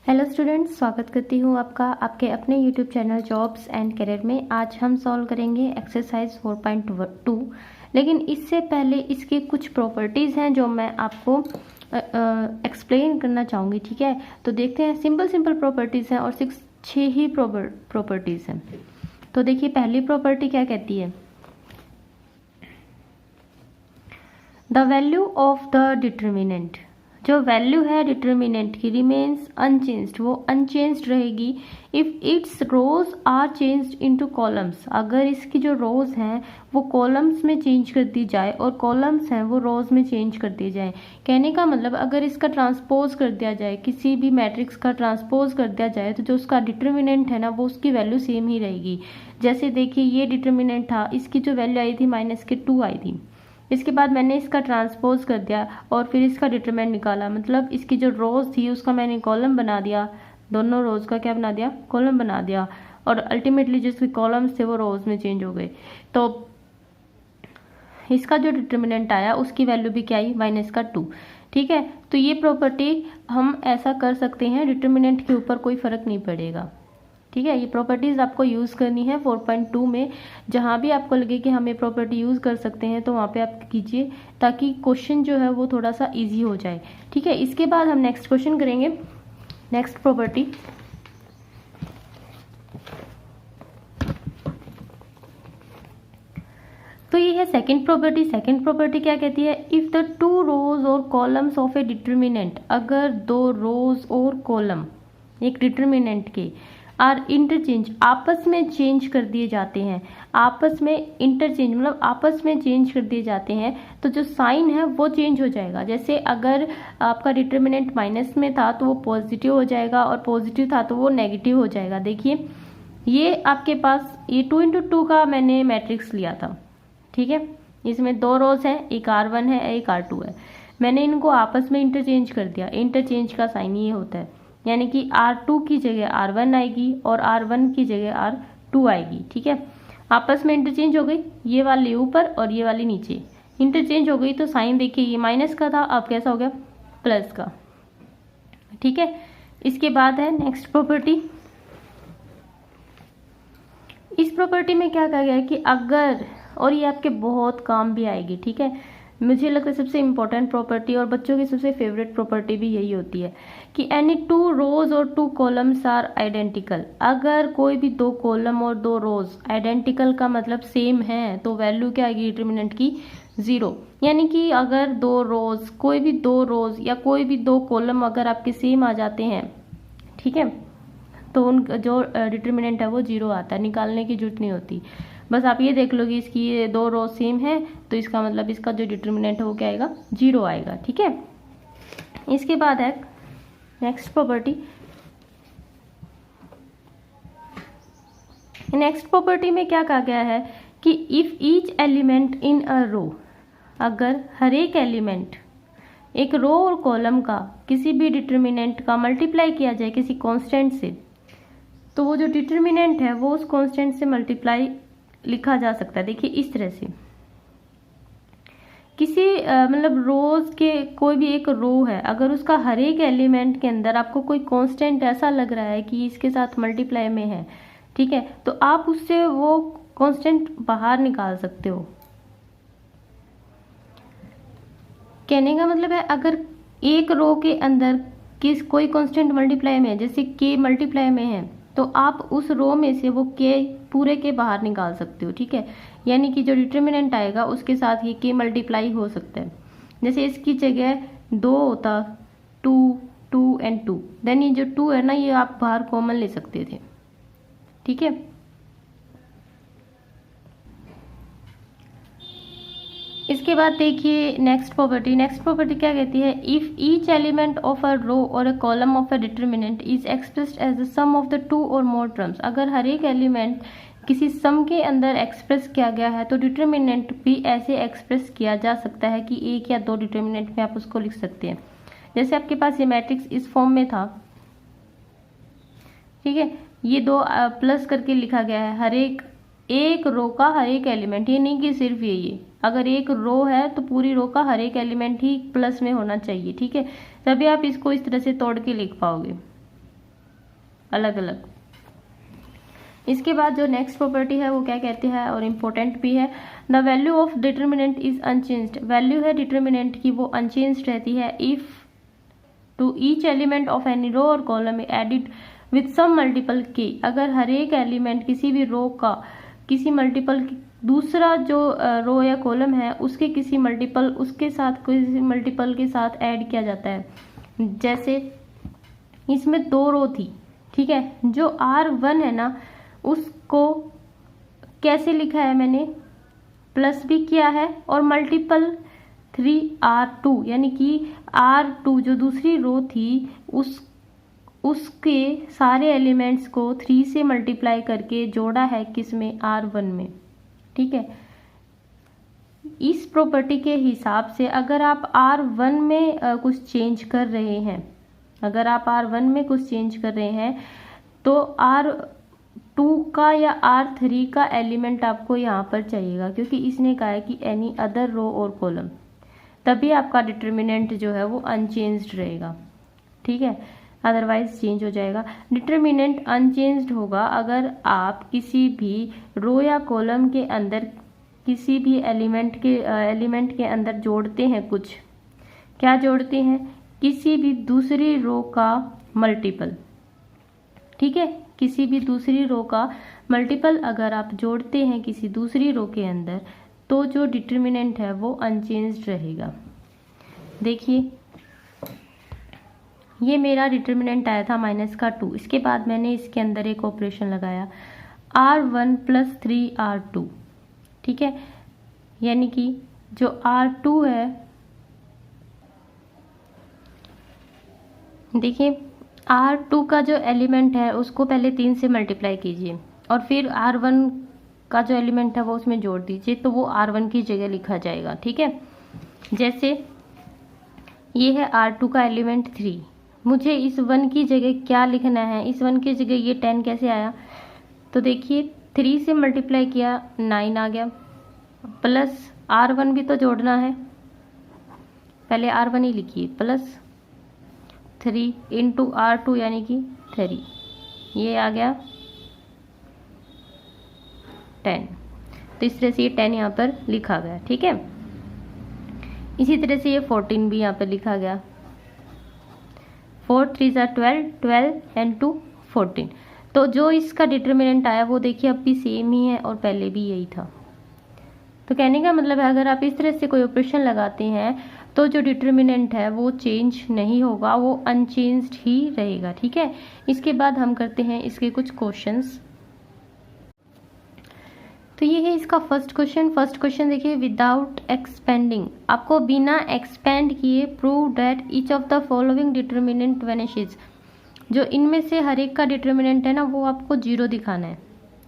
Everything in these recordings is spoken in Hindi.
हेलो स्टूडेंट्स, स्वागत करती हूँ आपका आपके अपने YouTube channel jobs and career में। आज हम सॉल्व करेंगे एक्सरसाइज 4.2। लेकिन इससे पहले इसके कुछ प्रॉपर्टीज़ हैं जो मैं आपको एक्सप्लेन करना चाहूँगी। ठीक है, तो देखते हैं। सिंपल प्रॉपर्टीज़ हैं और 6 ही प्रॉपर्टीज़ हैं। तो देखिए, पहली प्रॉपर्टी क्या कहती है, the value of the determinant. जो वैल्यू है डिटर्मिनेंट की रिमेन्स अनचेंज्ड, वो अनचेंज्ड रहेगी if its rows are changed into columns. अगर इसकी जो रोज हैं वो कॉलम्स में चेंज कर दी जाए और कॉलम्स हैं वो रोज में चेंज कर दिए जाए। कहने का मतलब, अगर इसका ट्रांसपोज कर दिया जाए, किसी भी मैट्रिक्स का ट्रांसपोज कर दिया जाए, तो जो उसका डिटर्मिनेंट है ना, वो उसकी वैल्यू सेम ही रहेगी। जैसे देखिए, ये डिटर्मिनेंट था, इसकी जो वैल्यू आई थी -2 आई थी। इसके बाद मैंने इसका ट्रांसपोज कर दिया और फिर इसका डिटरमिनेंट निकाला, मतलब इसकी जो रोज थी उसका मैंने कॉलम बना दिया, दोनों रोज का क्या बना दिया, कॉलम बना दिया, और अल्टीमेटली जिसके कॉलम्स थे वो रोज में चेंज हो गए। तो इसका जो डिटरमिनेंट आया उसकी वैल्यू भी क्या आई, -2। ठीक है, तो ये प्रॉपर्टी हम ऐसा कर सकते हैं, डिटरमिनेंट के ऊपर कोई फर्क नहीं पड़ेगा। ठीक है, ये प्रॉपर्टीज आपको यूज करनी है 4.2 में। जहां भी आपको लगे कि हम ये प्रॉपर्टी यूज कर सकते हैं तो वहां पे आप कीजिए, ताकि क्वेश्चन जो है वो थोड़ा सा इजी हो जाए। ठीक है, इसके बाद हम नेक्स्ट क्वेश्चन करेंगे। नेक्स्ट प्रॉपर्टी, तो ये है सेकंड प्रॉपर्टी। सेकंड प्रॉपर्टी क्या कहती है, इफ द 2 रोज और कॉलम्स ऑफ ए डिटर्मिनेंट, अगर 2 रोज और कॉलम एक डिटर्मिनेंट के आर इंटरचेंज, आपस में चेंज कर दिए जाते हैं, आपस में इंटरचेंज मतलब आपस में चेंज कर दिए जाते हैं, तो जो साइन है वो चेंज हो जाएगा। जैसे अगर आपका डिटर्मिनेंट माइनस में था तो वो पॉजिटिव हो जाएगा, और पॉजिटिव था तो वो नेगेटिव हो जाएगा। देखिए, ये आपके पास ये 2 × 2 का मैंने मैट्रिक्स लिया था। ठीक है, इसमें 2 रोज है, एक R1 है, एक R2 है। मैंने इनको आपस में इंटरचेंज कर दिया। इंटरचेंज का साइन ये होता है, यानी कि R2 की जगह R1 आएगी और R1 की जगह R2 आएगी। ठीक है, आपस में इंटरचेंज हो गई, ये वाली ऊपर और ये वाली नीचे इंटरचेंज हो गई। तो साइन देखिए, ये माइनस का था, अब कैसा हो गया, प्लस का। ठीक है, इसके बाद है नेक्स्ट प्रॉपर्टी। इस प्रॉपर्टी में क्या कहा गया है कि अगर, और ये आपके बहुत काम भी आएगी। ठीक है, मुझे लगता है सबसे इंपॉर्टेंट प्रॉपर्टी और बच्चों की सबसे फेवरेट प्रॉपर्टी भी यही होती है कि एनी 2 रोज और 2 कॉलम्स आर आइडेंटिकल। अगर कोई भी 2 कॉलम और 2 रोज आइडेंटिकल का मतलब सेम है तो वैल्यू क्या आएगी डिटर्मिनेंट की, 0। यानी कि अगर 2 रोज, कोई भी 2 रोज या कोई भी 2 कॉलम अगर आपके सेम आ जाते हैं, ठीक है, तो उन जो डिटर्मिनेंट है वो 0 आता है, निकालने की जरूरत नहीं होती। बस आप ये देख लो कि इसकी ये 2 रो सेम है, तो इसका मतलब इसका जो डिटर्मिनेंट है वो क्या आएगा, 0 आएगा। ठीक है, इसके बाद है नेक्स्ट प्रॉपर्टी। नेक्स्ट प्रॉपर्टी में क्या कहा गया है कि इफ ईच एलिमेंट इन अ रो, अगर हर एक एलिमेंट एक रो और कॉलम का किसी भी डिटर्मिनेंट का मल्टीप्लाई किया जाए किसी कांस्टेंट से, तो वो जो डिटर्मिनेंट है वो उस कांस्टेंट से मल्टीप्लाई लिखा जा सकता है। देखिए, इस तरह से किसी मतलब रोज के कोई भी एक रो है, अगर उसका हर एक एलिमेंट के अंदर आपको कोई कांस्टेंट ऐसा लग रहा है कि इसके साथ मल्टीप्लाई में है, ठीक है, तो आप उससे वो कांस्टेंट बाहर निकाल सकते हो। कहने का मतलब है, अगर एक रो के अंदर कोई कांस्टेंट मल्टीप्लाई में है, जैसे के मल्टीप्लाई में है, तो आप उस रो में से वो के पूरे के बाहर निकाल सकते हो। ठीक है, यानी कि जो डिटर्मिनेंट आएगा उसके साथ ये के मल्टीप्लाई हो सकता है। जैसे इसकी जगह 2 होता, 2 2 एंड 2, देन ये जो 2 है ना, ये आप बाहर कॉमन ले सकते थे। ठीक है, इसके बाद देखिए नेक्स्ट प्रॉपर्टी। नेक्स्ट प्रॉपर्टी क्या कहती है, if each element of a row or a column of a determinant is expressed as the sum of the 2 or more terms, अगर हर एक एलिमेंट किसी सम के अंदर एक्सप्रेस किया गया है तो डिटर्मिनेंट भी ऐसे एक्सप्रेस किया जा सकता है कि 1 या 2 डिटर्मिनेंट में आप उसको लिख सकते हैं। जैसे आपके पास ये मैट्रिक्स इस फॉर्म में था, ठीक है, ये 2 प्लस करके लिखा गया है, हर एक रो का हर एक एलिमेंट, ये नहीं कि सिर्फ ये अगर एक रो है तो पूरी रो का हर एक एलिमेंट ही प्लस में होना चाहिए। ठीक है, तभी आप इसको इस तरह से तोड़ के लिख पाओगे। अलग अलग। इसके बाद जो नेक्स्ट प्रॉपर्टी है वो क्या कहते हैं और इम्पोर्टेंट भी है, the value of determinant is unchanged. Value है डिटर्मिनेंट की वो अनचेंज्ड रहती है if to each element of any row और column added with some multiple के। अगर हर एक एलिमेंट किसी भी रो का किसी मल्टीपल दूसरा जो रो या कॉलम है उसके किसी मल्टीपल उसके साथ किसी मल्टीपल के साथ ऐड किया जाता है। जैसे इसमें 2 रो थी, ठीक है, जो R1 है ना उसको कैसे लिखा है मैंने, प्लस भी किया है और मल्टीपल 3R2 यानी कि R2 जो दूसरी रो थी उसके सारे एलिमेंट्स को 3 से मल्टीप्लाई करके जोड़ा है किसमें, R1 में, ठीक है। इस प्रॉपर्टी के हिसाब से अगर आप R1 में कुछ चेंज कर रहे हैं, अगर आप R1 में कुछ चेंज कर रहे हैं तो R2 का या R3 का एलिमेंट आपको यहाँ पर चाहिएगा, क्योंकि इसने कहा है कि एनी अदर रो और कॉलम, तभी आपका डिटर्मिनेंट जो है वो अनचेंज्ड रहेगा, ठीक है, अदरवाइज चेंज हो जाएगा। डिटर्मिनेंट अनचेंज्ड होगा अगर आप किसी भी रो या कॉलम के अंदर किसी भी एलिमेंट के अंदर जोड़ते हैं कुछ, क्या जोड़ते हैं, किसी भी दूसरी रो का मल्टीपल, ठीक है, किसी भी दूसरी रो का मल्टीपल अगर आप जोड़ते हैं किसी दूसरी रो के अंदर तो जो डिटर्मिनेंट है वो अनचेंज्ड रहेगा। देखिए ये मेरा डिटर्मिनेंट आया था -2, इसके बाद मैंने इसके अंदर एक ऑपरेशन लगाया R1 + 3R2, ठीक है, यानी कि जो R2 है, देखिए R2 का जो एलिमेंट है उसको पहले 3 से मल्टीप्लाई कीजिए और फिर R1 का जो एलिमेंट है वो उसमें जोड़ दीजिए तो वो R1 की जगह लिखा जाएगा, ठीक है। जैसे ये है R2 का एलिमेंट 3, मुझे इस 1 की जगह क्या लिखना है, इस 1 की जगह ये 10 कैसे आया, तो देखिए 3 से मल्टीप्लाई किया 9 आ गया, प्लस R1 भी तो जोड़ना है, पहले R1 ही लिखिए, प्लस 3 × R2 यानी कि 3, ये आ गया 10। तो इस तरह से ये 10 यहाँ पर लिखा गया, ठीक है। इसी तरह से ये 14 भी यहाँ पर लिखा गया, 4 × 3 = 12, 12 and 2 14। तो जो इसका डिटर्मिनेंट आया वो देखिए अब भी सेम ही है और पहले भी यही था। तो कहने का मतलब है अगर आप इस तरह से कोई ऑपरेशन लगाते हैं तो जो डिटर्मिनेंट है वो चेंज नहीं होगा, वो अनचेंज्ड ही रहेगा, ठीक है। इसके बाद हम करते हैं इसके कुछ क्वेश्चंस। तो ये है इसका फर्स्ट क्वेश्चन देखिए, विदाउट एक्सपेंडिंग, आपको बिना एक्सपेंड किए prove that each of the following determinant vanishes. जो इनमें से हर एक का डिटर्मिनेंट है ना वो आपको 0 दिखाना है।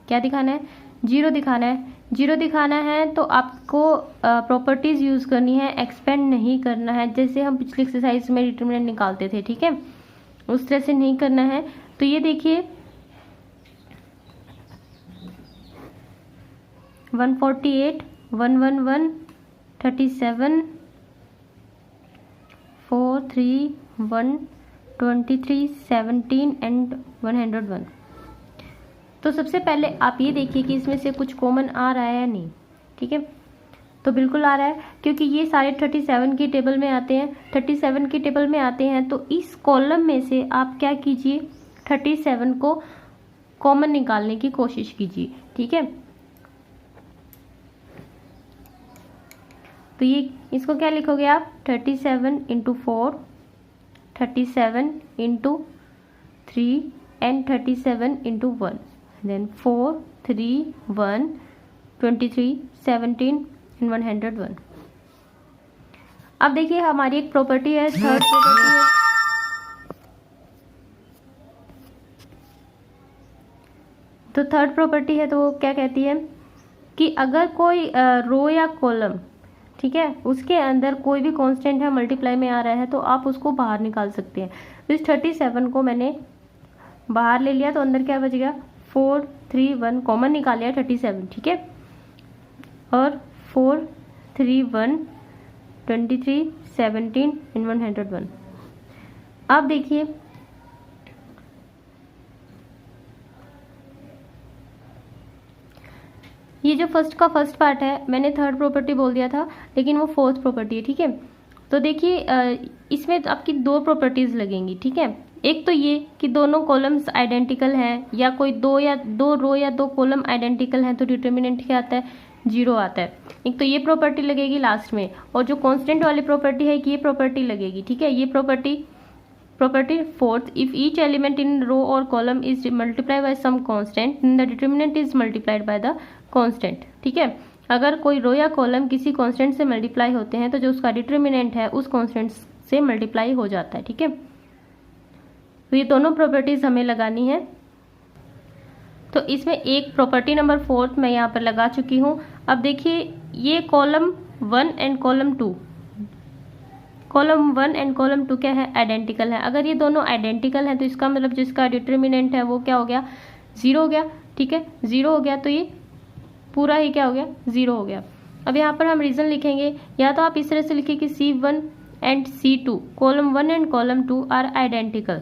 क्या दिखाना है, 0 दिखाना है। 0 दिखाना है तो आपको प्रॉपर्टीज यूज करनी है, एक्सपेंड नहीं करना है, जैसे हम पिछले एक्सरसाइज में डिटर्मिनेंट निकालते थे, ठीक है, उस तरह से नहीं करना है। तो ये देखिए 148, 111, 37, 4, 3, 1, 23, 17 एंड 101। तो सबसे पहले आप ये देखिए कि इसमें से कुछ कॉमन आ रहा है या नहीं, ठीक है। तो बिल्कुल आ रहा है क्योंकि ये सारे 37 की टेबल में आते हैं, 37 की टेबल में आते हैं। तो इस कॉलम में से आप क्या कीजिए, 37 को कॉमन निकालने की कोशिश कीजिए, ठीक है। तो ये इसको क्या लिखोगे आप, 37 × 4, 37 × 3 एंड 37 × 1, देन 4, 3, 1, 23, 17 एंड 101। अब देखिए हमारी एक प्रॉपर्टी है, थर्ड प्रॉपर्टी है। तो थर्ड प्रॉपर्टी है तो वो क्या कहती है कि अगर कोई रो या कॉलम, ठीक है, उसके अंदर कोई भी कांस्टेंट है मल्टीप्लाई में आ रहा है तो आप उसको बाहर निकाल सकते हैं। तो इस 37 को मैंने बाहर ले लिया तो अंदर क्या बच गया, 4, 3, 1 कॉमन निकाल लिया 37, ठीक है, और 4, 3, 1, 23, 17 एंड 101। अब देखिए ये जो फर्स्ट का फर्स्ट पार्ट है, मैंने थर्ड प्रॉपर्टी बोल दिया था, लेकिन वो फोर्थ प्रॉपर्टी है, ठीक है। तो देखिए इसमें आपकी दो प्रॉपर्टीज लगेंगी, ठीक है। एक तो ये कि दोनों कॉलम्स आइडेंटिकल हैं, या कोई दो रो या दो कॉलम आइडेंटिकल हैं, तो डिटर्मिनेंट क्या आता है, 0 आता है। एक तो ये प्रॉपर्टी लगेगी लास्ट में, और जो कांस्टेंट वाली प्रॉपर्टी है कि ये प्रॉपर्टी लगेगी, ठीक है। ये property fourth, if each element in row और column is multiply by some constant, the determinant is multiplied by the constant, ठीक है। अगर कोई रो या कॉलम किसी कांस्टेंट से मल्टीप्लाई होते हैं तो जो उसका डिटर्मिनेंट है उस कांस्टेंट से मल्टीप्लाई हो जाता है, ठीक है। तो ये दोनों प्रॉपर्टीज हमें लगानी है। तो इसमें एक प्रॉपर्टी नंबर 4 मैं यहाँ पर लगा चुकी हूँ। अब देखिए ये column 1 and column 2, column 1 and column 2 क्या है, आइडेंटिकल है। अगर ये दोनों आइडेंटिकल हैं तो इसका मतलब जिसका डिटर्मिनेंट है वो क्या हो गया, 0 हो गया, ठीक है। 0 हो गया तो ये पूरा ही क्या हो गया, 0 हो गया। अब यहाँ पर हम रीजन लिखेंगे, या तो आप इस तरह से लिखिए कि C1 and C2, column 1 and column 2 are identical,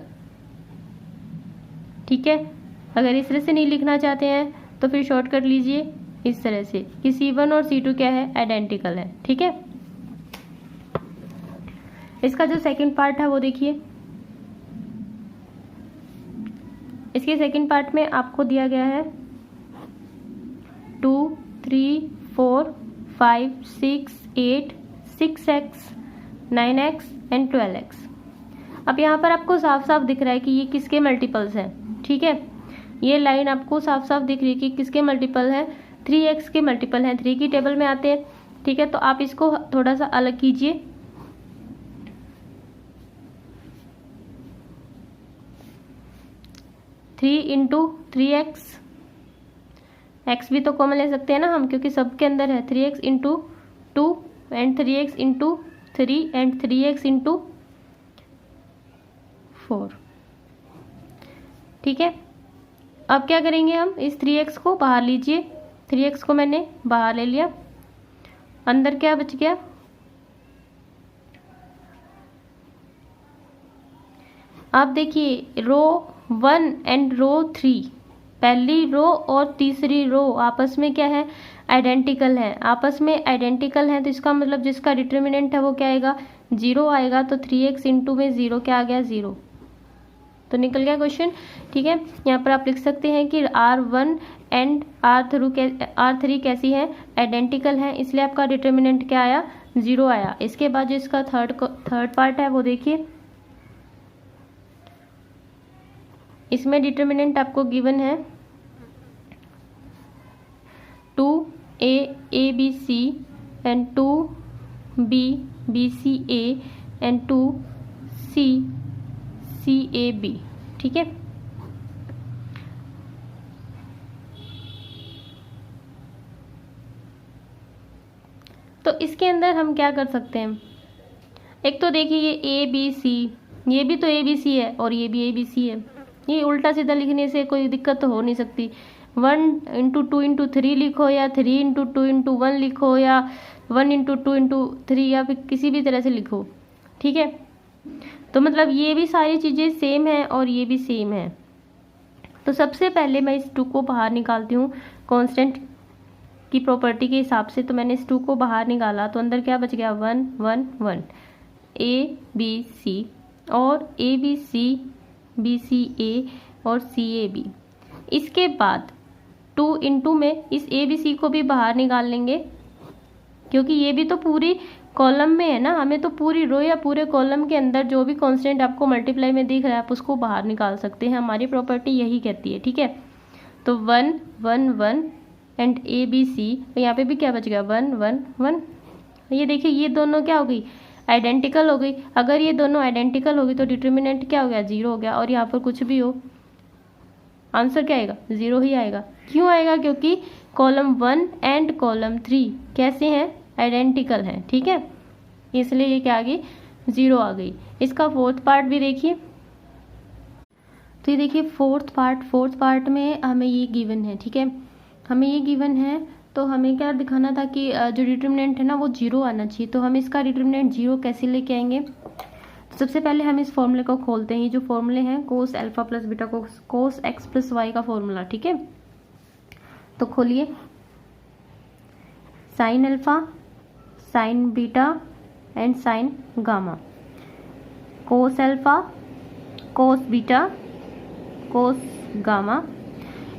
ठीक है। अगर इस तरह से नहीं लिखना चाहते हैं तो फिर शॉर्टकट लीजिए इस तरह से कि C1 और C2 क्या है, आइडेंटिकल है, ठीक है। इसका जो सेकंड पार्ट है वो देखिए, इसके सेकंड पार्ट में आपको दिया गया है 2, 3, 4, 5, 6, 8, 6x, 9x एंड 12x। अब यहाँ पर आपको साफ साफ दिख रहा है कि ये किसके मल्टीपल्स हैं, ठीक है। ये लाइन आपको साफ साफ दिख रही है कि किसके मल्टीपल है, 3x के मल्टीपल हैं, 3 की टेबल में आते हैं, ठीक है। तो आप इसको थोड़ा सा अलग कीजिए, थ्री इंटू 3x, x भी तो कॉमन ले सकते हैं ना हम, क्योंकि सबके अंदर है, 3x into 2 and 3x into 3 and 3x into 4, ठीक है। अब क्या करेंगे हम, इस 3x को बाहर लीजिए, 3x को मैंने बाहर ले लिया, अंदर क्या बच गया, आप देखिए रो 1 एंड रो 3, पहली रो और तीसरी रो आपस में क्या है, आइडेंटिकल है, आपस में आइडेंटिकल है। तो इसका मतलब जिसका डिटर्मिनेंट है वो क्या आएगा, 0 आएगा। तो 3x इंटू में 0 क्या आ गया, 0, तो निकल गया क्वेश्चन, ठीक है। यहाँ पर आप लिख सकते हैं कि R1 एंड R3 कैसी है, आइडेंटिकल है, इसलिए आपका डिटर्मिनेंट क्या आया, 0 आया। इसके बाद जो इसका थर्ड पार्ट है वो देखिए, इसमें डिटर्मिनेंट आपको गिवन है 2A ABC and 2B BCA and 2C CAB, ठीक है। तो इसके अंदर हम क्या कर सकते हैं, एक तो देखिए ये ABC, ये भी तो ABC है और ये भी ABC है, ये उल्टा सीधा लिखने से कोई दिक्कत तो हो नहीं सकती। 1 इंटू 2 इंटू 3 लिखो, या 3 इंटू 2 इंटू 1 लिखो, या 1 इंटू 2 इंटू 3, या फिर किसी भी तरह से लिखो, ठीक है। तो मतलब ये भी सारी चीज़ें सेम है और ये भी सेम है। तो सबसे पहले मैं इस 2 को बाहर निकालती हूँ कांस्टेंट की प्रॉपर्टी के हिसाब से। तो मैंने इस 2 को बाहर निकाला तो अंदर क्या बच गया, 1 1 1, ABC और ABC BCA और CAB। इसके बाद 2 इंटू में इस ABC को भी बाहर निकाल लेंगे, क्योंकि ये भी तो पूरी कॉलम में है ना, हमें तो पूरी रो या पूरे कॉलम के अंदर जो भी कांस्टेंट आपको मल्टीप्लाई में दिख रहा है आप उसको बाहर निकाल सकते हैं, हमारी प्रॉपर्टी यही कहती है, ठीक है। तो 1 1 1 एंड ABC, यहाँ पे भी क्या बच गया, 1 1 1। ये देखिए ये दोनों क्या हो गई, आइडेंटिकल हो गई। अगर ये दोनों आइडेंटिकल होगी तो डिटर्मिनेंट क्या हो गया, 0 हो गया। और यहाँ पर कुछ भी हो आंसर क्या आएगा, 0 ही आएगा। क्यों आएगा, क्योंकि कॉलम 1 एंड कॉलम 3 कैसे हैं, आइडेंटिकल हैं, ठीक है, इसलिए ये क्या आ गई, 0 आ गई। इसका फोर्थ पार्ट भी देखिए, तो ये देखिए फोर्थ पार्ट में हमें ये गिवन है, ठीक है, हमें ये गिवन है। तो हमें क्या दिखाना था कि जो डिटर्मिनेंट है ना वो 0 आना चाहिए। तो हम इसका डिटर्मिनेंट 0 कैसे लेके आएंगे, तो सबसे पहले हम इस फॉर्मूले को खोलते हैं। ये जो फॉर्मूले हैं cos alpha plus beta cos x plus y का फॉर्मूला, ठीक है। तो खोलिए, sine alpha, sine beta and sine gamma. Cos alpha, cos beta, cos gamma.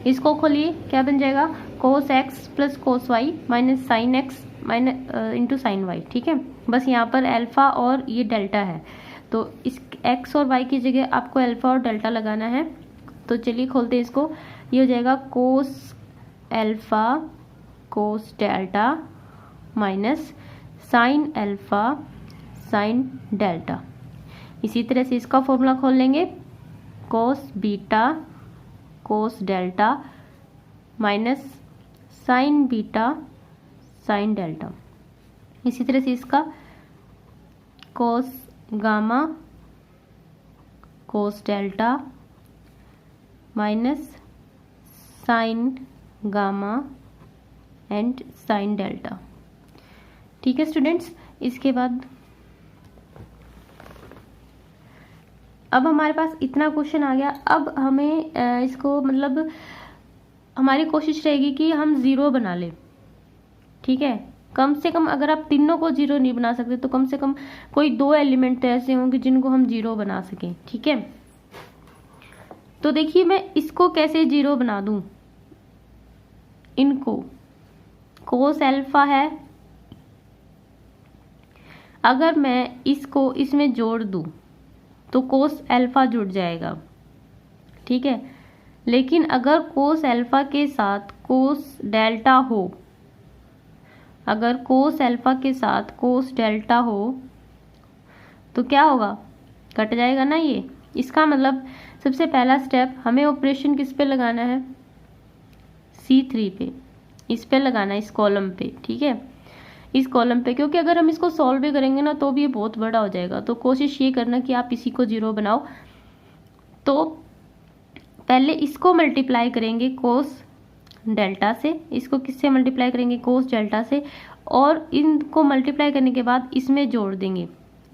इसको खोलिए, क्या बन जाएगा, cos x plus cos y minus sine x minus into sine y. ठीक है, बस यहाँ पर अल्फा और ये डेल्टा है, तो इस एक्स और वाई की जगह आपको अल्फा और डेल्टा लगाना है। तो चलिए खोलते हैं इसको, ये हो जाएगा कोस alpha cos delta minus sign alpha sine delta. इसी तरह से इसका फॉर्मूला खोल लेंगे, कोस beta cos delta minus sign beta sine delta. इसी तरह से इसका cos gamma cos delta minus sign gamma and sine delta. ठीक है स्टूडेंट्स, इसके बाद अब हमारे पास इतना क्वेश्चन आ गया। अब हमें इसको मतलब हमारी कोशिश रहेगी कि हम जीरो बना लें। ठीक है, कम से कम अगर आप तीनों को जीरो नहीं बना सकते तो कम से कम कोई दो एलिमेंट तो ऐसे होंगे जिनको हम जीरो बना सकें। ठीक है, तो देखिए मैं इसको कैसे जीरो बना दूं। इनको कोस अल्फा है, अगर मैं इसको इसमें जोड़ दूं तो कोस अल्फा जुड़ जाएगा। ठीक है, लेकिन अगर कोस अल्फा के साथ कोस डेल्टा हो, अगर कोस अल्फा के साथ कोस डेल्टा हो तो क्या होगा, कट जाएगा ना ये। इसका मतलब सबसे पहला स्टेप हमें ऑपरेशन किस पे लगाना है, C3 पे, इस पे लगाना है, इस कॉलम पे। ठीक है, इस कॉलम पे, क्योंकि अगर हम इसको सॉल्व भी करेंगे ना तो भी ये बहुत बड़ा हो जाएगा। तो कोशिश ये करना कि आप इसी को जीरो बनाओ। तो पहले इसको मल्टीप्लाई करेंगे कोस डेल्टा से, इसको किससे मल्टीप्लाई करेंगे, कोस डेल्टा से, और इनको मल्टीप्लाई करने के बाद इसमें जोड़ देंगे।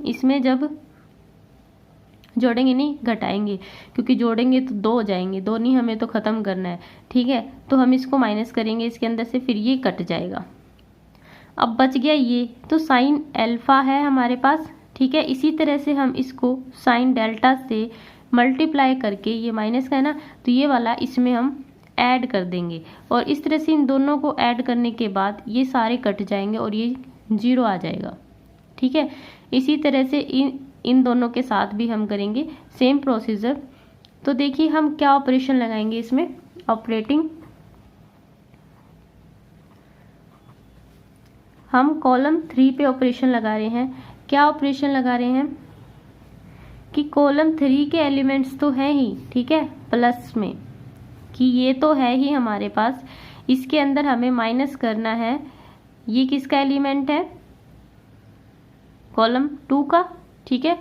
इसमें जब जोड़ेंगे नहीं, घटाएंगे, क्योंकि जोड़ेंगे तो दो हो जाएंगे, दो नहीं, हमें तो खत्म करना है। ठीक है, तो हम इसको माइनस करेंगे इसके अंदर से, फिर ये कट जाएगा। अब बच गया ये, तो साइन अल्फा है हमारे पास। ठीक है, इसी तरह से हम इसको साइन डेल्टा से मल्टीप्लाई करके, ये माइनस का है ना, तो ये वाला इसमें हम ऐड कर देंगे, और इस तरह से इन दोनों को ऐड करने के बाद ये सारे कट जाएंगे और ये जीरो आ जाएगा। ठीक है, इसी तरह से इन दोनों के साथ भी हम करेंगे सेम प्रोसीजर। तो देखिए हम क्या ऑपरेशन लगाएंगे इसमें, ऑपरेटिंग, हम कॉलम 3 पे ऑपरेशन लगा रहे हैं। क्या ऑपरेशन लगा रहे हैं कि कॉलम 3 के एलिमेंट्स तो हैं ही, ठीक है, प्लस में, कि ये तो है ही हमारे पास, इसके अंदर हमें माइनस करना है। ये किसका एलिमेंट है, कॉलम 2 का। ठीक है,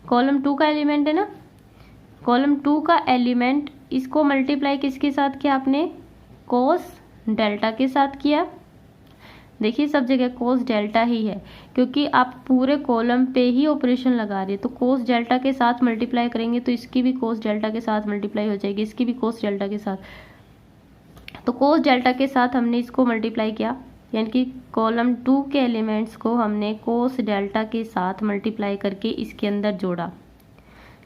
कॉलम 2 का एलिमेंट है ना, कॉलम 2 का एलिमेंट, इसको मल्टीप्लाई किसके साथ किया आपने, कोस डेल्टा के साथ किया। देखिए सब जगह कोस डेल्टा ही है, क्योंकि आप पूरे कॉलम पे ही ऑपरेशन लगा रहे हैं। तो कोस डेल्टा के साथ मल्टीप्लाई करेंगे तो इसकी भी कोस डेल्टा के साथ मल्टीप्लाई हो जाएगी, इसकी भी कोस डेल्टा के साथ। तो कोस डेल्टा के साथ हमने इसको मल्टीप्लाई किया, यानी कि कॉलम 2 के एलिमेंट्स को हमने कोस डेल्टा के साथ मल्टीप्लाई करके इसके अंदर जोड़ा।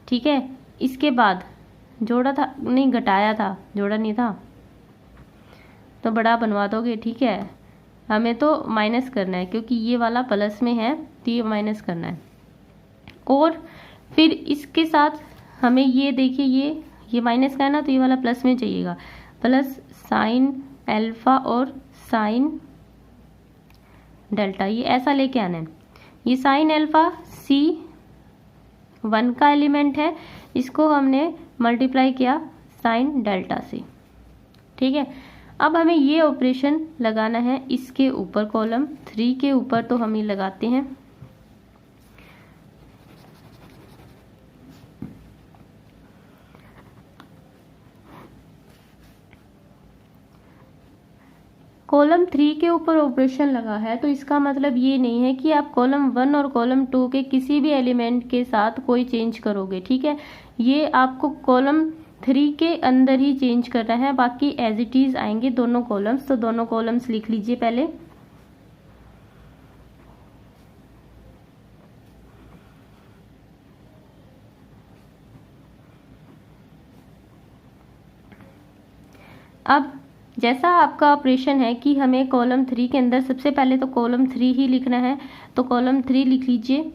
ठीक है, इसके बाद जोड़ा था नहीं, घटाया था, जोड़ा नहीं था, तो बड़ा बनवा दोगे। ठीक है, हमें तो माइनस करना है, क्योंकि ये वाला प्लस में है तो ये माइनस करना है। और फिर इसके साथ हमें ये देखिए, ये माइनस का है ना, तो ये वाला प्लस में चाहिएगा, प्लस साइन अल्फा और साइन डेल्टा, ये ऐसा लेके आना है। ये साइन अल्फा C1 का एलिमेंट है, इसको हमने मल्टीप्लाई किया साइन डेल्टा से। ठीक है, अब हमें ये ऑपरेशन लगाना है इसके ऊपर, कॉलम 3 के ऊपर, तो हम ये लगाते हैं। कॉलम 3 के ऊपर ऑपरेशन लगा है, तो इसका मतलब ये नहीं है कि आप कॉलम 1 और कॉलम 2 के किसी भी एलिमेंट के साथ कोई चेंज करोगे। ठीक है, ये आपको कॉलम 3 के अंदर ही चेंज करना है, बाकी एज इट इज आएंगे दोनों कॉलम्स। तो दोनों कॉलम्स लिख लीजिए पहले। अब जैसा आपका ऑपरेशन है कि हमें कॉलम 3 के अंदर सबसे पहले तो कॉलम 3 ही लिखना है, तो कॉलम 3 लिख लीजिए।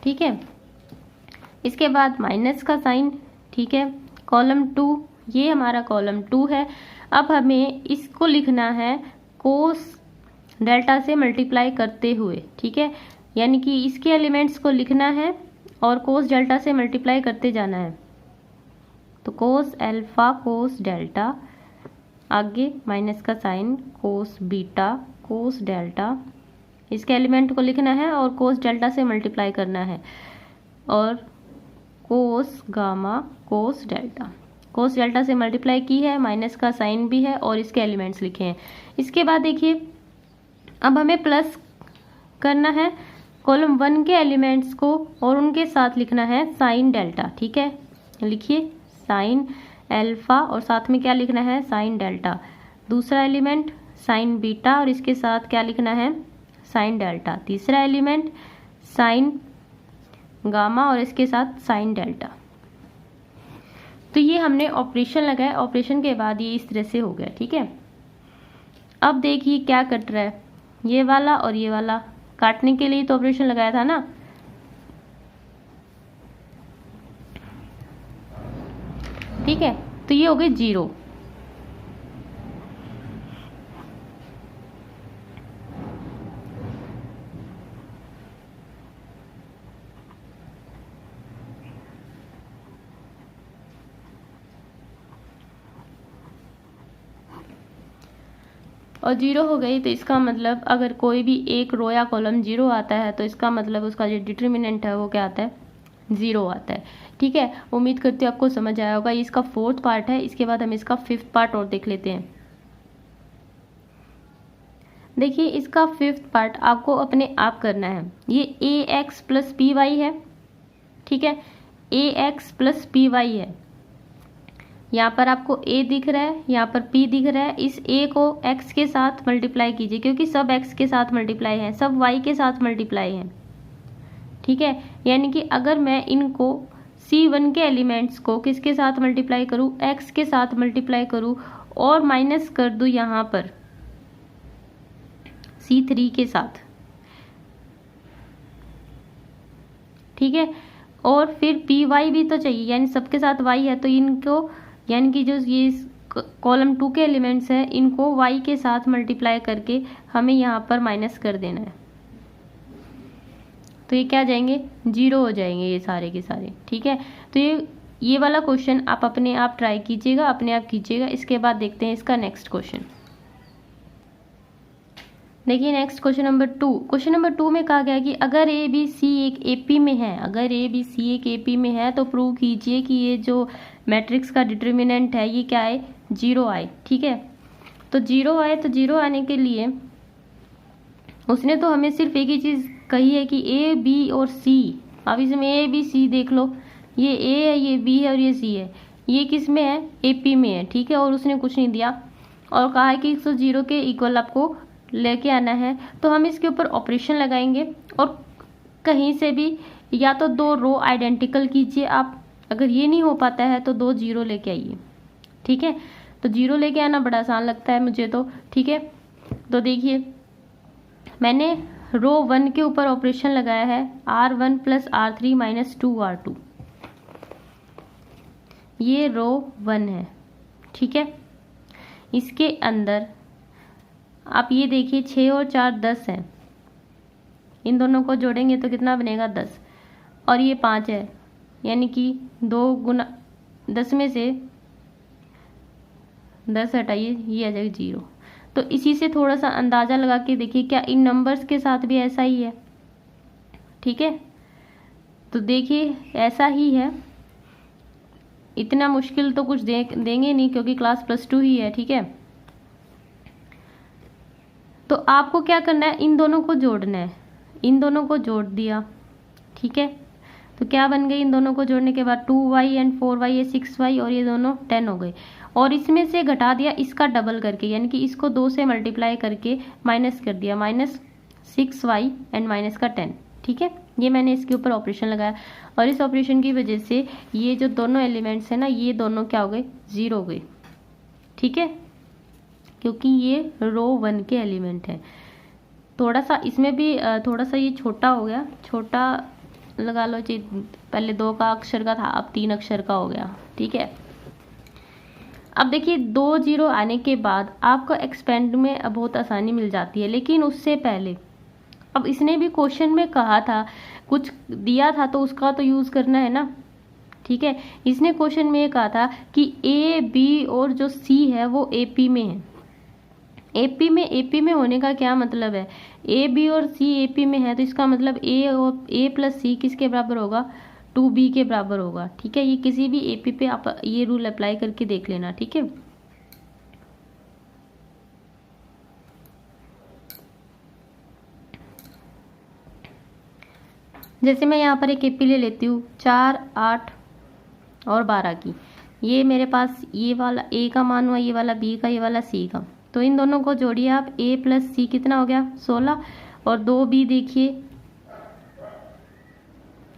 ठीक है, इसके बाद माइनस का साइन। ठीक है, कॉलम 2, ये हमारा कॉलम 2 है। अब हमें इसको लिखना है कोस डेल्टा से मल्टीप्लाई करते हुए। ठीक है, यानी कि इसके एलिमेंट्स को लिखना है और कोस डेल्टा से मल्टीप्लाई करते जाना है। तो कोस अल्फा कोस डेल्टा, आगे माइनस का sine, cos beta cos delta, इसके एलिमेंट को लिखना है और कोस डेल्टा से मल्टीप्लाई करना है, और कोस गामा कोस डेल्टा, कोस डेल्टा से मल्टीप्लाई की है, माइनस का साइन भी है और इसके एलिमेंट्स लिखे हैं। इसके बाद देखिए अब हमें प्लस करना है कॉलम 1 के एलिमेंट्स को और उनके साथ लिखना है साइन डेल्टा। ठीक है, लिखिए साइन अल्फा और साथ में क्या लिखना है, साइन डेल्टा। दूसरा एलिमेंट साइन बीटा और इसके साथ क्या लिखना है, साइन डेल्टा। तीसरा एलिमेंट साइन गामा और इसके साथ साइन डेल्टा। तो ये हमने ऑपरेशन लगाया, ऑपरेशन के बाद ये इस तरह से हो गया। ठीक है, अब देखिए क्या कट रहा है, ये वाला और ये वाला। काटने के लिए तो ऑपरेशन लगाया था ना। ठीक है, तो ये हो गए 0। और 0 हो गई, तो इसका मतलब अगर कोई भी एक रो या कॉलम 0 आता है तो इसका मतलब उसका जो डिटर्मिनेंट है वो क्या आता है, 0 आता है। ठीक है, उम्मीद करती हूँ आपको समझ आया होगा। ये इसका 4th पार्ट है। इसके बाद हम इसका 5th पार्ट और देख लेते हैं। देखिए इसका 5th पार्ट आपको अपने आप करना है। ये ax प्लस पी वाई है। ठीक है, ax प्लस पी वाई है। यहाँ पर आपको a दिख रहा है, यहाँ पर p दिख रहा है। इस a को x के साथ मल्टीप्लाई कीजिए, क्योंकि सब x के साथ मल्टीप्लाई है, सब y के साथ मल्टीप्लाई है। ठीक है, यानी कि अगर मैं इनको C1 के एलिमेंट्स को किसके साथ मल्टीप्लाई करूँ, x के साथ मल्टीप्लाई करूँ और माइनस कर दूँ यहाँ पर C3 के साथ। ठीक है, और फिर पी वाई भी तो चाहिए, यानी सबके साथ y है, तो इनको यानी कि जो ये कॉलम 2 के एलिमेंट्स हैं इनको y के साथ मल्टीप्लाई करके हमें यहाँ पर माइनस कर देना है। तो ये क्या जाएंगे, 0 हो जाएंगे ये सारे के सारे। ठीक है, तो ये वाला क्वेश्चन आप अपने आप ट्राई कीजिएगा, अपने आप कीजिएगा। इसके बाद देखते हैं इसका नेक्स्ट क्वेश्चन। देखिए next question number 2। Question number 2 में कहा गया कि अगर ए बी सी एक एपी में है, अगर ए बी सी एक एपी में है तो प्रूव कीजिए कि ये जो मैट्रिक्स का डिटर्मिनेंट है ये क्या है, 0 आए। ठीक है, तो 0 आए, तो 0 आने के लिए उसने तो हमें सिर्फ एक ही चीज़ कही है कि ए बी और सी। अब इसमें ए बी सी देख लो, ये ए है, ये बी है और ये सी है। ये किस में है, एपी में है। ठीक है, और उसने कुछ नहीं दिया और कहा है कि 10 के इक्वल आपको लेके आना है। तो हम इसके ऊपर ऑपरेशन लगाएंगे और कहीं से भी या तो 2 रो आइडेंटिकल कीजिए आप, अगर ये नहीं हो पाता है तो 2 0 लेके आइए। ठीक है, तो 0 लेके आना बड़ा आसान लगता है मुझे तो। ठीक है, तो देखिए मैंने रो 1 के ऊपर ऑपरेशन लगाया है, R1 plus R3 minus 2R2। ये रो 1 है। ठीक है, इसके अंदर आप ये देखिए 6 और 4 10 है, इन दोनों को जोड़ेंगे तो कितना बनेगा, 10। और ये 5 है, यानी कि 2 गुना 10 में से 10 हटाइए, ये आ जाएगा 0। तो इसी से थोड़ा सा अंदाज़ा लगा के देखिए क्या इन नंबर्स के साथ भी ऐसा ही है। ठीक है, तो देखिए ऐसा ही है, इतना मुश्किल तो कुछ देंगे नहीं क्योंकि क्लास +2 ही है। ठीक है, तो आपको क्या करना है, इन दोनों को जोड़ना है। इन दोनों को जोड़ दिया, ठीक है, तो क्या बन गई, इन दोनों को जोड़ने के बाद 2y एंड 4y, ये 6y और ये दोनों 10 हो गए। और इसमें से घटा दिया इसका डबल करके, यानी कि इसको 2 से मल्टीप्लाई करके माइनस कर दिया, -6y एंड माइनस का 10, ठीक है। ये मैंने इसके ऊपर ऑपरेशन लगाया और इस ऑपरेशन की वजह से ये जो दोनों एलिमेंट्स हैं ना, ये दोनों क्या हो गए, 0 हो गए, ठीक है, क्योंकि ये रो 1 के एलिमेंट है। थोड़ा सा इसमें भी थोड़ा सा ये छोटा हो गया, छोटा लगा लो जी, पहले 2 का अक्षर का था, अब 3 अक्षर का हो गया, ठीक है। अब देखिए 2 0 आने के बाद आपको एक्सपेंड में बहुत आसानी मिल जाती है, लेकिन उससे पहले अब इसने भी क्वेश्चन में कहा था, कुछ दिया था तो उसका तो यूज़ करना है ना, ठीक है। इसने क्वेश्चन में ये कहा था कि ए बी और जो सी है वो एपी में है। एपी में होने का क्या मतलब है, ए बी और सी एपी में है तो इसका मतलब ए प्लस सी किसके बराबर होगा, 2b के बराबर होगा, ठीक है। ये किसी भी एपी पे आप ये रूल अप्लाई करके देख लेना, ठीक है। जैसे मैं यहाँ पर एक एपी ले लेती हूँ 4, 8 और 12 की, ये मेरे पास ये वाला ए का मान हुआ, ये वाला बी का, ये वाला सी का, तो इन दोनों को जोड़िए आप, ए प्लस सी कितना हो गया 16 और 2b देखिए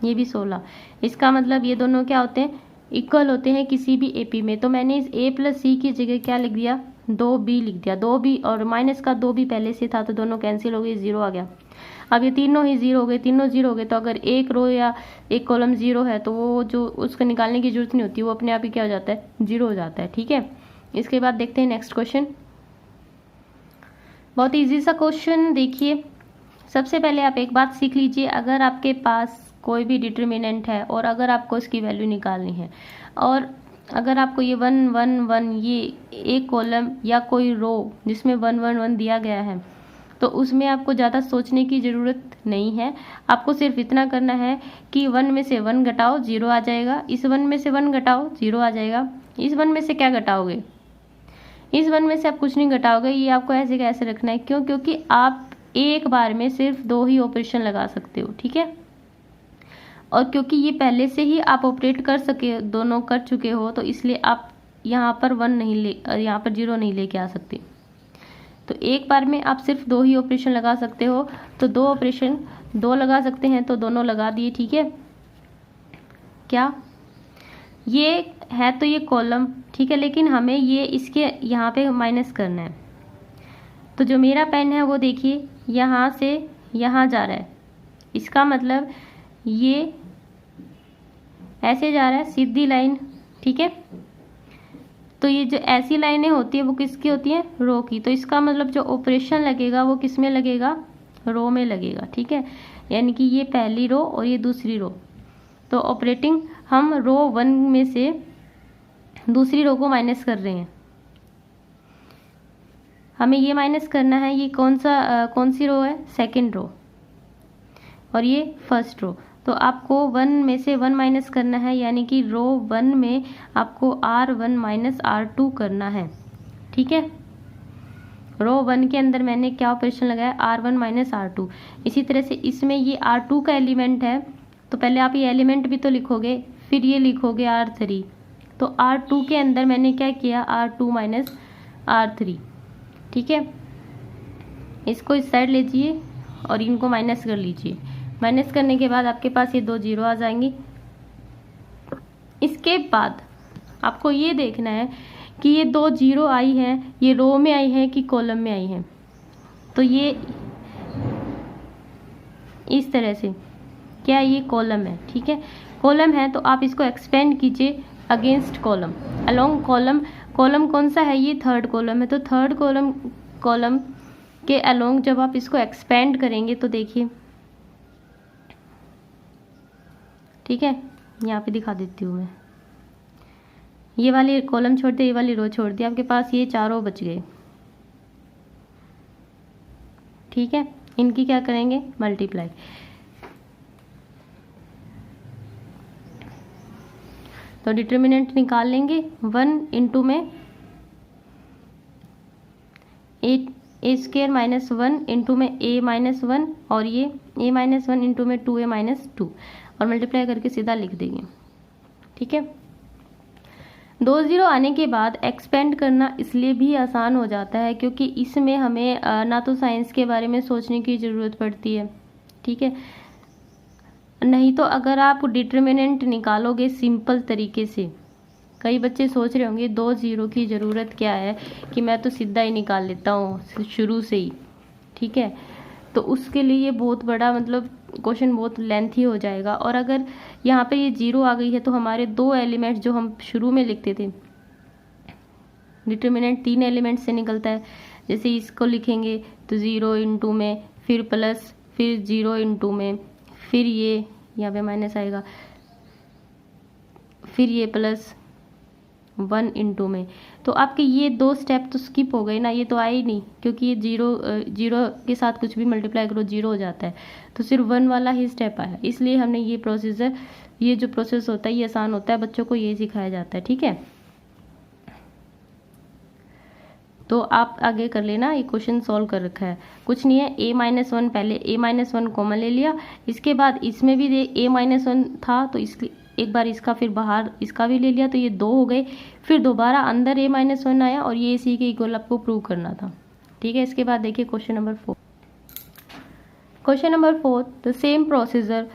ये भी 16। इसका मतलब ये दोनों क्या होते हैं, इक्वल होते हैं किसी भी एपी में। तो मैंने इस ए प्लस सी की जगह क्या लिख दिया, 2b लिख दिया, 2b और माइनस का 2b पहले से था तो दोनों कैंसिल हो गए, 0 आ गया। अब ये तीनों ही 0 हो गए, तीनों 0 हो गए, तो अगर एक रो या एक कॉलम 0 है तो वो जो उसको निकालने की जरूरत नहीं होती, वो अपने आप ही क्या हो जाता है, 0 हो जाता है, ठीक है। इसके बाद देखते हैं नेक्स्ट क्वेश्चन, बहुत ईजी सा क्वेश्चन। देखिए सबसे पहले आप एक बात सीख लीजिए, अगर आपके पास कोई भी डिटर्मिनेंट है और अगर आपको इसकी वैल्यू निकालनी है और अगर आपको ये 1 1 1 ये एक कॉलम या कोई रो जिसमें 1 1 1 दिया गया है, तो उसमें आपको ज़्यादा सोचने की ज़रूरत नहीं है। आपको सिर्फ इतना करना है कि 1 में से 1 घटाओ 0 आ जाएगा, इस 1 में से 1 घटाओ 0 आ जाएगा, इस 1 में से क्या घटाओगे, इस 1 में से आप कुछ नहीं घटाओगे। ये आपको ऐसे कैसे रखना है, क्यों, क्योंकि आप एक बार में सिर्फ 2 ही ऑपरेशन लगा सकते हो, ठीक है। और क्योंकि ये पहले से ही आप ऑपरेट कर सके, दोनों कर चुके हो, तो इसलिए आप यहाँ पर 1 नहीं ले, यहाँ पर 0 नहीं लेके आ सकते। तो एक बार में आप सिर्फ 2 ही ऑपरेशन लगा सकते हो, तो 2 ऑपरेशन 2 लगा सकते हैं, तो दोनों लगा दिए, ठीक है। क्या ये है तो ये कॉलम, ठीक है, लेकिन हमें ये इसके यहाँ पे माइनस करना है। तो जो मेरा पेन है वो देखिए यहाँ से यहाँ जा रहा है, इसका मतलब ये ऐसे जा रहा है सीधी लाइन, ठीक है। तो ये जो ऐसी लाइनें होती है वो किसकी होती है, रो की। तो इसका मतलब जो ऑपरेशन लगेगा वो किस में लगेगा, रो में लगेगा, ठीक है। यानी कि ये पहली रो और ये दूसरी रो, तो ऑपरेटिंग हम रो 1 में से दूसरी रो को माइनस कर रहे हैं। हमें ये माइनस करना है, ये कौन सी रो है, सेकंड रो, और ये फर्स्ट रो। तो आपको 1 में से 1 माइनस करना है, यानी कि रो 1 में आपको R1 माइनस R2 करना है, ठीक है। रो 1 के अंदर मैंने क्या ऑपरेशन लगाया, R1 माइनस R2। इसी तरह से इसमें ये R2 का एलिमेंट है, तो पहले आप ये एलिमेंट भी तो लिखोगे, फिर ये लिखोगे R3। तो R2 के अंदर मैंने क्या किया, R2 माइनस R3, ठीक है। इसको इस साइड लीजिए और इनको माइनस कर लीजिए। माइनस करने के बाद आपके पास ये 2 0 आ जाएंगी। इसके बाद आपको ये देखना है कि ये 2 0 आई हैं, ये रो में आई हैं कि कॉलम में आई हैं। तो ये इस तरह से, क्या ये कॉलम है, ठीक है। कॉलम है तो आप इसको एक्सपेंड कीजिए against column, along column. Column कौन सा है, ये थर्ड कॉलम है, तो थर्ड कॉलम के अलोंग जब आप इसको एक्सपेंड करेंगे तो देखिए, ठीक है, यहाँ पे दिखा देती हूँ मैं। ये वाली कॉलम छोड़ दिया, ये वाली रो छोड़ दी, आपके पास ये 4 रो बच गए, ठीक है। इनकी क्या करेंगे, मल्टीप्लाई। तो डिटर्मिनेंट निकाल लेंगे, 1 इंटू में ए स्क्वायर माइनस 1 इंटू में a माइनस 1 और ये a माइनस 1 इंटू में 2a माइनस 2 और मल्टीप्लाई करके सीधा लिख देंगे। ठीक है, 2 0 आने के बाद एक्सपेंड करना इसलिए भी आसान हो जाता है क्योंकि इसमें हमें ना तो साइंस के बारे में सोचने की ज़रूरत पड़ती है। ठीक है, नहीं तो अगर आप डिटर्मिनेंट निकालोगे सिंपल तरीके से, कई बच्चे सोच रहे होंगे 2 0 की ज़रूरत क्या है कि मैं तो सीधा ही निकाल लेता हूँ शुरू से ही। ठीक है, तो उसके लिए ये बहुत बड़ा मतलब क्वेश्चन बहुत लेंथी हो जाएगा। और अगर यहाँ पे ये 0 आ गई है तो हमारे 2 एलिमेंट्स जो हम शुरू में लिखते थे, डिटर्मिनेंट 3 एलिमेंट से निकलता है। जैसे इसको लिखेंगे तो 0 इंटू में, फिर प्लस, फिर 0 इंटू में, फिर ये यहाँ पे माइनस आएगा, फिर ये प्लस 1 इंटू में। तो आपके ये 2 स्टेप तो स्किप हो गए ना, ये तो आए ही नहीं क्योंकि ये 0 के साथ कुछ भी मल्टीप्लाई करो 0 हो जाता है, तो सिर्फ 1 वाला ही स्टेप आया। इसलिए हमने ये प्रोसीजर, ये जो प्रोसेस होता है ये आसान होता है, बच्चों को ये सिखाया जाता है। ठीक है, तो आप आगे कर लेना, ये क्वेश्चन सॉल्व कर रखा है, कुछ नहीं है। a माइनस 1, पहले a माइनस 1 कॉमन ले लिया, इसके बाद इसमें भी a माइनस 1 था तो इसलिए एक बार इसका, फिर बाहर इसका भी ले लिया तो ये 2 हो गए, फिर दोबारा अंदर a माइनस 1 आया और ये इसी के इक्वल आपको प्रूव करना था। ठीक है, इसके बाद देखिए question number 4। Question number 4, the same procedure,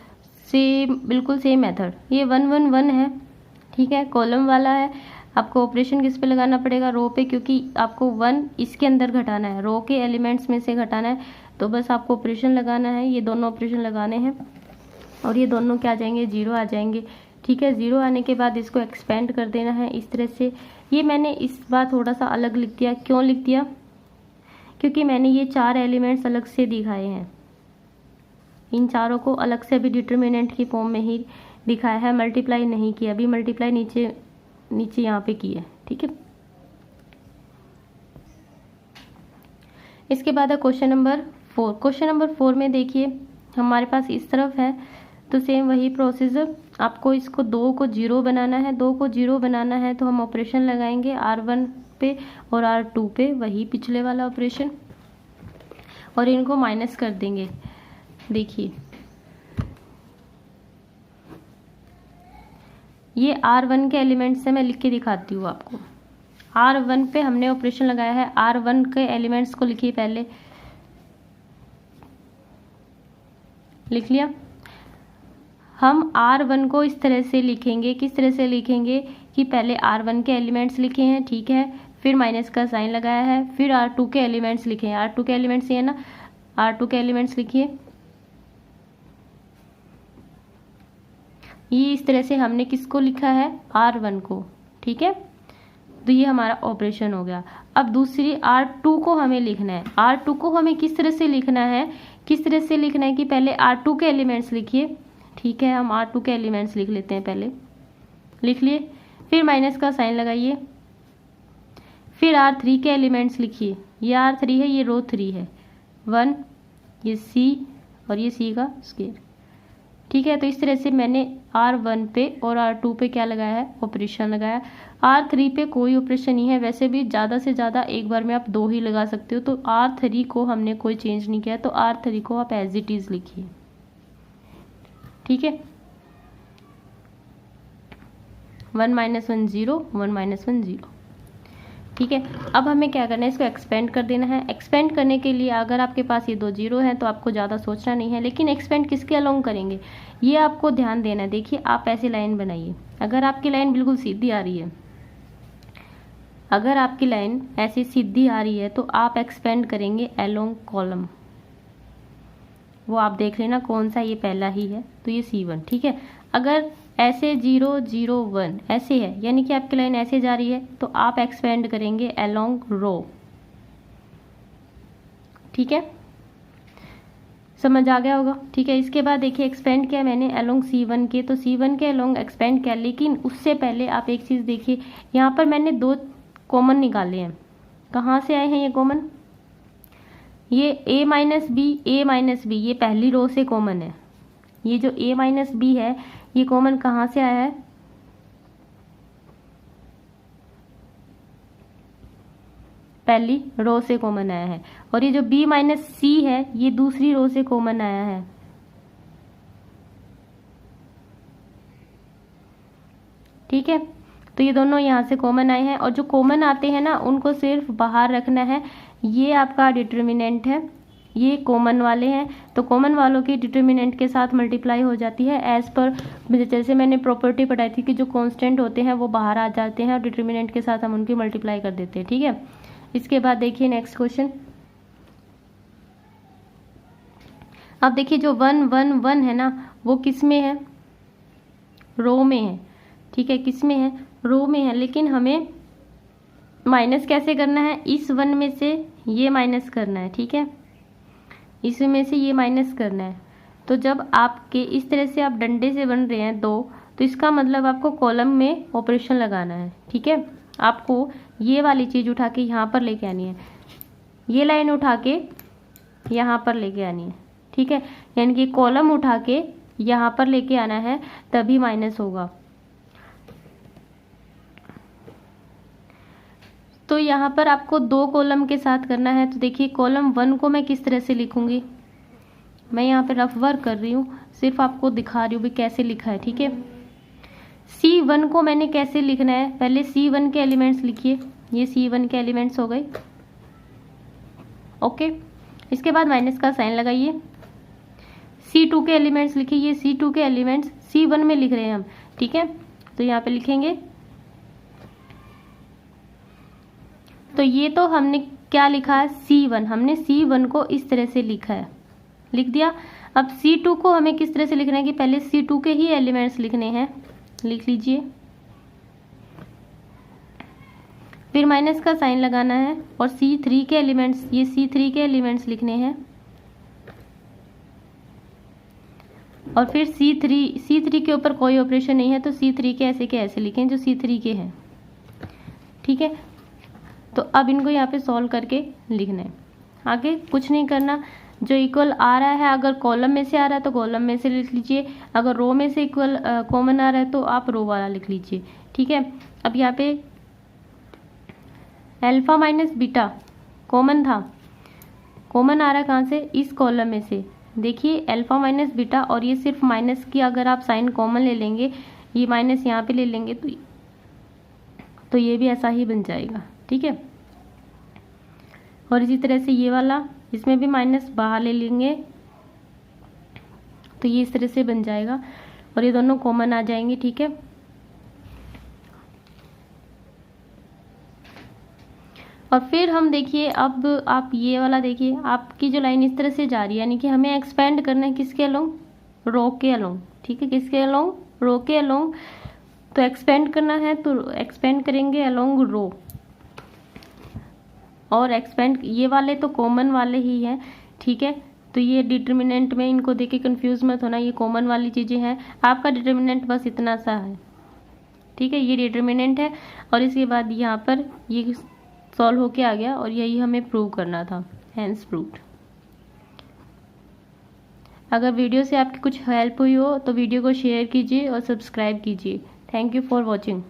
same बिल्कुल सेम मेथड, ये 1 1 1 है। ठीक है, कॉलम वाला है, आपको ऑपरेशन किस पे लगाना पड़ेगा, रो पे, क्योंकि आपको 1 इसके अंदर घटाना है, रो के एलिमेंट्स में से घटाना है, तो बस आपको ऑपरेशन लगाना है, ये दोनों ऑपरेशन लगाने हैं और ये दोनों क्या आ जाएंगे, 0 आ जाएंगे। ठीक है, 0 आने के बाद इसको एक्सपेंड कर देना है इस तरह से। ये मैंने इस बार थोड़ा सा अलग लिख दिया, क्यों लिख दिया, क्योंकि मैंने ये 4 एलिमेंट्स अलग से दिखाए हैं, इन चारों को अलग से भी डिटर्मिनेंट की फॉर्म में ही दिखाया है, मल्टीप्लाई नहीं किया, अभी मल्टीप्लाई नीचे यहाँ पे की है। ठीक है, इसके बाद है क्वेश्चन नंबर 4। क्वेश्चन नंबर 4 में देखिए हमारे पास इस तरफ है, तो सेम वही प्रोसीजर, आपको इसको 2 को 0 बनाना है, 2 को 0 बनाना है तो हम ऑपरेशन लगाएंगे R1 पे और R2 पे, वही पिछले वाला ऑपरेशन, और इनको माइनस कर देंगे। देखिए ये R1 के एलिमेंट से मैं लिख के दिखाती हूँ आपको। R1 पे हमने ऑपरेशन लगाया है, R1 के एलिमेंट्स को लिखिए, पहले लिख लिया। हम R1 को इस तरह से लिखेंगे, किस तरह से लिखेंगे कि पहले R1 के एलिमेंट्स लिखे हैं, ठीक है, फिर माइनस का साइन लगाया है, फिर R2 के एलिमेंट्स लिखे हैं, R2 के एलिमेंट्स ये है ना, R2 के एलिमेंट्स लिखिए। ये इस तरह से हमने किसको लिखा है, R1 को। ठीक है, तो ये हमारा ऑपरेशन हो गया। अब दूसरी R2 को हमें लिखना है, R2 को हमें किस तरह से लिखना है, किस तरह से लिखना है कि पहले R2 के एलिमेंट्स लिखिए। ठीक है, हम R2 के एलिमेंट्स लिख लेते हैं, पहले लिख लिए, फिर माइनस का साइन लगाइए, फिर R3 के एलिमेंट्स लिखिए, ये R3 है, ये रो 3 है, 1, ये C और ये C का स्क्वायर। ठीक है, तो इस तरह से मैंने R1 पे और R2 पे क्या लगाया है, ऑपरेशन लगाया। R3 पे कोई ऑपरेशन नहीं है, वैसे भी ज़्यादा से ज़्यादा एक बार में आप 2 ही लगा सकते हो, तो R3 को हमने कोई चेंज नहीं किया, तो R3 को आप एज इट इज़ लिखिए। ठीक है, 1 माइनस 1 0, 1 माइनस 1 0। ठीक है, अब हमें क्या करना है, इसको एक्सपेंड कर देना है। एक्सपेंड करने के लिए अगर आपके पास ये 2 0 हैं तो आपको ज़्यादा सोचना नहीं है, लेकिन एक्सपेंड किसके अलोंग करेंगे ये आपको ध्यान देना है। देखिए आप ऐसी लाइन बनाइए, अगर आपकी लाइन बिल्कुल सीधी आ रही है, अगर आपकी लाइन ऐसी सीधी आ रही है तो आप एक्सपेंड करेंगे अलोंग कॉलम, वो आप देख लेना कौन सा, ये पहला ही है तो ये C1। ठीक है, अगर ऐसे 0 0 1 ऐसे है, यानी कि आपकी लाइन ऐसे जा रही है, तो आप एक्सपेंड करेंगे अलोंग रो। ठीक है, समझ आ गया होगा। ठीक है, इसके बाद देखिए एक्सपेंड किया मैंने अलोंग C1 के, तो C1 के अलोंग एक्सपेंड किया, लेकिन उससे पहले आप एक चीज़ देखिए, यहाँ पर मैंने 2 कॉमन निकाले हैं। कहाँ से आए हैं ये कॉमन, ये a माइनस बी ये पहली रो से कॉमन है, ये जो a माइनस बी है ये कॉमन कहाँ से आया है, पहली रो से कॉमन आया है, और ये जो b माइनस सी है ये दूसरी रो से कॉमन आया है, ठीक है। तो ये दोनों यहाँ से कॉमन आए हैं और जो कॉमन आते हैं ना उनको सिर्फ बाहर रखना है। ये आपका डिटर्मिनेंट है, ये कॉमन वाले हैं, तो कॉमन वालों की डिटर्मिनेंट के साथ मल्टीप्लाई हो जाती है एज पर, जैसे मैंने प्रॉपर्टी पढ़ाई थी कि जो कांस्टेंट होते हैं वो बाहर आ जाते हैं और डिटर्मिनेंट के साथ हम उनकी मल्टीप्लाई कर देते हैं। ठीक है। इसके बाद देखिए नेक्स्ट क्वेश्चन। अब देखिए जो 1 1 1 है ना वो किस में है, रो में है। ठीक है, किस में है, रो में है। लेकिन हमें माइनस कैसे करना है, इस 1 में से ये माइनस करना है। ठीक है, इसमें से ये माइनस करना है। तो जब आपके इस तरह से आप डंडे से बन रहे हैं 2, तो इसका मतलब आपको कॉलम में ऑपरेशन लगाना है। ठीक है, आपको ये वाली चीज़ उठा के यहाँ पर लेके आनी है, ये लाइन उठा के यहाँ पर लेके आनी है। ठीक है, यानी कि कॉलम उठा के यहाँ पर लेके आना है, तभी माइनस होगा। तो यहाँ पर आपको 2 कॉलम के साथ करना है। तो देखिए कॉलम 1 को मैं किस तरह से लिखूंगी, मैं यहाँ पे रफ वर्क कर रही हूँ, सिर्फ आपको दिखा रही हूँ भी कैसे लिखा है। ठीक है, C1 को मैंने कैसे लिखना है, पहले C1 के एलिमेंट्स लिखिए, ये C1 के एलिमेंट्स हो गए। ओके, इसके बाद माइनस का साइन लगाइए। C2 के एलिमेंट्स लिखिए, ये C2 के एलिमेंट्स C1 में लिख रहे हैं हम। ठीक है, तो यहाँ पे लिखेंगे। तो ये तो हमने क्या लिखा है, C1, हमने C1 को इस तरह से लिखा है, लिख दिया। अब C2 को हमें किस तरह से लिखना है कि पहले C2 के ही एलिमेंट्स लिखने हैं, लिख लीजिए, फिर माइनस का साइन लगाना है और C3 के एलिमेंट्स, ये C3 के एलिमेंट्स लिखने हैं और फिर C3 के ऊपर कोई ऑपरेशन नहीं है तो C3 के ऐसे लिखें जो C3 के हैं। ठीक है, तो अब इनको यहाँ पे सॉल्व करके लिखना है, आगे कुछ नहीं करना। जो इक्वल आ रहा है, अगर कॉलम में से आ रहा है तो कॉलम में से लिख लीजिए, अगर रो में से इक्वल कॉमन आ रहा है तो आप रो वाला लिख लीजिए। ठीक है, अब यहाँ पे अल्फा माइनस बीटा कॉमन था, कॉमन आ रहा है कहाँ से, इस कॉलम में से। देखिए अल्फा माइनस बीटा, और ये सिर्फ माइनस की अगर आप साइन कॉमन ले लेंगे, ये माइनस यहाँ पे ले लेंगे तो ये भी ऐसा ही बन जाएगा। ठीक है, और इसी तरह से ये वाला, इसमें भी माइनस बाहर ले लेंगे तो ये इस तरह से बन जाएगा और ये दोनों कॉमन आ जाएंगे। ठीक है, और फिर हम देखिए, अब आप ये वाला देखिए, आपकी जो लाइन इस तरह से जा रही है, यानी कि हमें एक्सपेंड करना है किसके अलोंग, रो के अलोंग। ठीक है, किसके अलोंग, रो के अलोंग। तो एक्सपेंड करना है तो एक्सपेंड करेंगे अलोंग रो, और एक्सपेंड, ये वाले तो कॉमन वाले ही हैं। ठीक है, तो ये डिटर्मिनेंट में इनको देख के कंफ्यूज मत होना, ये कॉमन वाली चीज़ें हैं। आपका डिटर्मिनेंट बस इतना सा है। ठीक है, ये डिटर्मिनेंट है और इसके बाद यहाँ पर ये सॉल्व होके आ गया और यही हमें प्रूव करना था, हैंस प्रूव्ड। अगर वीडियो से आपकी कुछ हेल्प हुई हो तो वीडियो को शेयर कीजिए और सब्सक्राइब कीजिए। Thank you for watching.